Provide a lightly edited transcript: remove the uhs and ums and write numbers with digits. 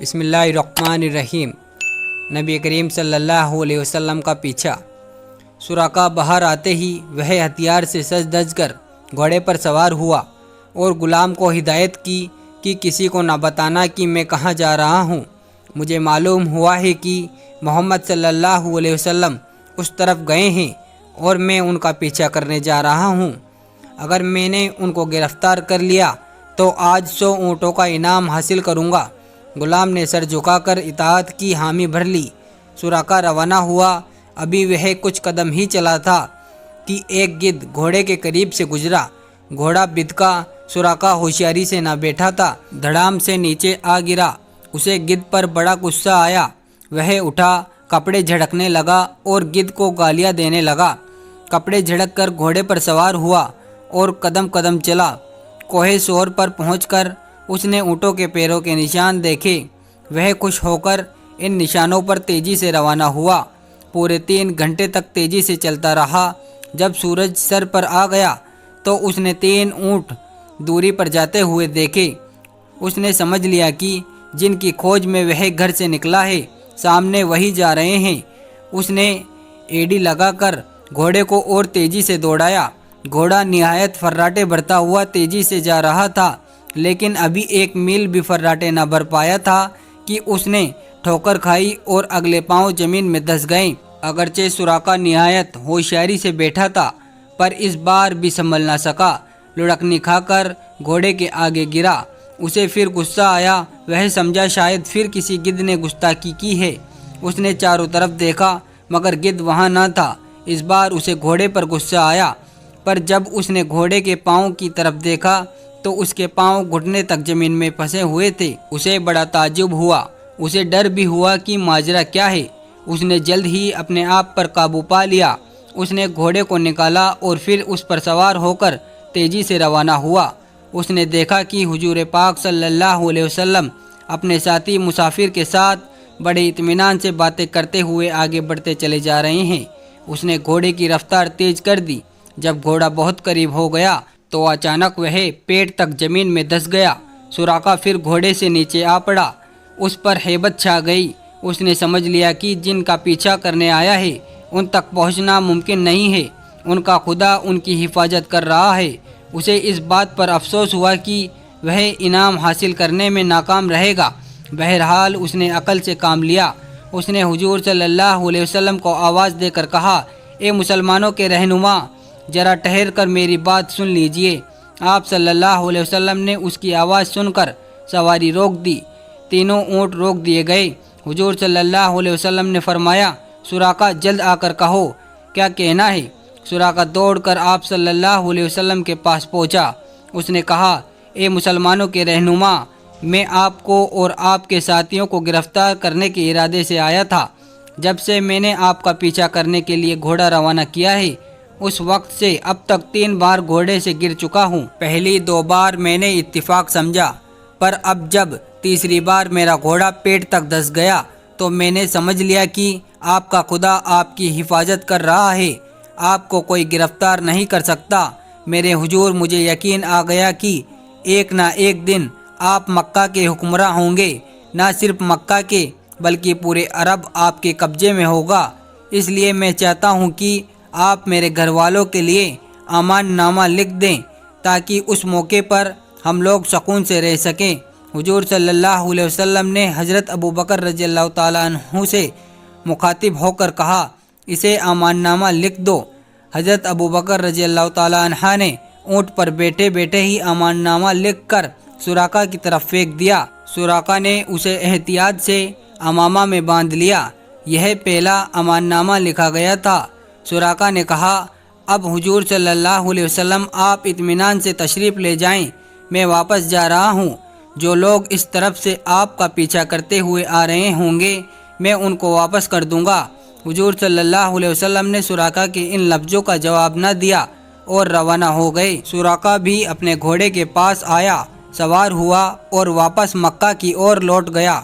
بسم اللہ الرحمن الرحیم۔ نبی کریم صلی اللہ علیہ وسلم کا پیچھا۔ سراقہ باہر آتے ہی وہ ہتھیار سے سج دھج کر گھوڑے پر سوار ہوا اور غلام کو ہدایت کی کہ کسی کو نہ بتانا کہ میں کہاں جا رہا ہوں۔ مجھے معلوم ہوا ہے کہ محمد صلی اللہ علیہ وسلم اس طرف گئے ہیں اور میں ان کا پیچھا کرنے جا رہا ہوں۔ اگر میں نے ان کو گرفتار کر لیا تو آج 100 اونٹوں کا انعام حاصل کروں گا۔ غلام نے سر جھکا کر اطاعت کی حامی بھر لی۔ سراقہ روانہ ہوا۔ ابھی وہ کچھ قدم ہی چلا تھا کہ ایک گدھ گھوڑے کے قریب سے گزرا۔ گھوڑا بدکا، سراقہ ہوشیاری سے نہ بیٹھا تھا، دھڑام سے نیچے آ گرا۔ اسے گدھ پر بڑا غصہ آیا۔ وہ اٹھا، کپڑے جھڑکنے لگا اور گدھ کو گالیاں دینے لگا۔ کپڑے جھڑک کر گھوڑے پر سوار ہوا اور قدم قدم چلا۔ کوہ صور پر پہنچ کر اس نے اونٹوں کے پیروں کے نشان دیکھے۔ وہ خوش ہو کر ان نشانوں پر تیزی سے روانہ ہوا۔ پورے 3 گھنٹے تک تیزی سے چلتا رہا۔ جب سورج سر پر آ گیا تو اس نے 3 اونٹ دوری پر جاتے ہوئے دیکھے۔ اس نے سمجھ لیا کہ جن کی کھوج میں وہ گھر سے نکلا ہے سامنے وہی جا رہے ہیں۔ اس نے ایڑی لگا کر گھوڑے کو اور تیزی سے دوڑایا۔ گھوڑا نہایت فراٹے بھرتا ہوا تیزی سے جا رہا تھا، لیکن ابھی 1 میل بھی فراٹے نہ بھر پایا تھا کہ اس نے ٹھوکر کھائی اور اگلے پاؤں زمین میں دھس گئے۔ اگرچہ سراقہ نہایت ہوشیاری سے بیٹھا تھا، پر اس بار بھی سنبھل نہ سکا۔ لڑکنی کھا کر گھوڑے کے آگے گرا۔ اسے پھر غصہ آیا۔ وہ سمجھا شاید پھر کسی گدھ نے گستاخی کی ہے۔ اس نے چاروں طرف دیکھا مگر گدھ وہاں نہ تھا۔ اس بار اسے گھوڑے پر غصہ آیا، پر جب اس نے گھوڑے کے پاؤں کی طرف دیکھا تو اس کے پاؤں گھٹنے تک زمین میں پھنسے ہوئے تھے۔ اسے بڑا تعجب ہوا۔ اسے ڈر بھی ہوا کہ ماجرا کیا ہے۔ اس نے جلد ہی اپنے آپ پر قابو پا لیا۔ اس نے گھوڑے کو نکالا اور پھر اس پر سوار ہو کر تیزی سے روانہ ہوا۔ اس نے دیکھا کہ حضور پاک صلی اللہ علیہ وسلم اپنے ساتھی مسافر کے ساتھ بڑے اطمینان سے باتیں کرتے ہوئے آگے بڑھتے چلے جا رہے ہیں۔ اس نے گھوڑے کی رفتار تیز کر دی۔ جب گھوڑا بہت قریب ہو گیا تو اچانک وہ پیٹ تک زمین میں دھس گیا۔ سراقہ پھر گھوڑے سے نیچے آ پڑا۔ اس پر ہیبت چھا گئی۔ اس نے سمجھ لیا کہ جن کا پیچھا کرنے آیا ہے ان تک پہنچنا ممکن نہیں ہے۔ ان کا خدا ان کی حفاظت کر رہا ہے۔ اسے اس بات پر افسوس ہوا کہ وہ انعام حاصل کرنے میں ناکام رہے گا۔ بہرحال اس نے عقل سے کام لیا۔ اس نے حضور صلی اللہ علیہ وسلم کو آواز دے کر کہا، اے مسلمانوں کے رہنما، ذرا ٹھہر کر میری بات سن لیجئے۔ آپ صلی اللہ علیہ وسلم نے اس کی آواز سن کر سواری روک دی۔ تینوں اونٹ روک دیے گئے۔ حضور صلی اللہ علیہ وسلم نے فرمایا، سراقہ جلد آ کر کہو کیا کہنا ہے۔ سراقہ دوڑ کر آپ صلی اللہ علیہ وسلم کے پاس پہنچا۔ اس نے کہا، اے مسلمانوں کے رہنما، میں آپ کو اور آپ کے ساتھیوں کو گرفتار کرنے کے ارادے سے آیا تھا۔ جب سے میں نے آپ کا پیچھا کرنے کے لیے گھوڑا روانہ کیا ہے اس وقت سے اب تک 3 بار گھوڑے سے گر چکا ہوں۔ پہلی 2 بار میں نے اتفاق سمجھا، پر اب جب تیسری بار میرا گھوڑا پیٹ تک دھس گیا تو میں نے سمجھ لیا کہ آپ کا خدا آپ کی حفاظت کر رہا ہے۔ آپ کو کوئی گرفتار نہیں کر سکتا۔ میرے حضور، مجھے یقین آ گیا کہ ایک نہ ایک دن آپ مکہ کے حکمراں ہوں گے۔ نہ صرف مکہ کے بلکہ پورے عرب آپ کے قبضے میں ہوگا۔ اس لیے میں چاہتا ہوں کہ آپ میرے گھر والوں کے لیے امان نامہ لکھ دیں تاکہ اس موقع پر ہم لوگ سکون سے رہ سکیں۔ حضور صلی اللہ علیہ وسلم نے حضرت ابوبکر رضی اللہ تعالیٰ عنہ سے مخاطب ہو کر کہا، اسے امان نامہ لکھ دو۔ حضرت ابوبکر رضی اللہ تعالیٰ عنہ نے اونٹ پر بیٹھے بیٹھے ہی امان نامہ لکھ کر سراقہ کی طرف پھینک دیا۔ سراقہ نے اسے احتیاط سے امامہ میں باندھ لیا۔ یہ پہلا امان نامہ لکھا گیا تھا۔ سراقہ نے کہا، اب حضور صلی اللہ علیہ وسلم آپ اطمینان سے تشریف لے جائیں، میں واپس جا رہا ہوں۔ جو لوگ اس طرف سے آپ کا پیچھا کرتے ہوئے آ رہے ہوں گے میں ان کو واپس کر دوں گا۔ حضور صلی اللہ علیہ وسلم نے سراقہ کے ان لفظوں کا جواب نہ دیا اور روانہ ہو گئے۔ سراقہ بھی اپنے گھوڑے کے پاس آیا، سوار ہوا اور واپس مکہ کی اور لوٹ گیا۔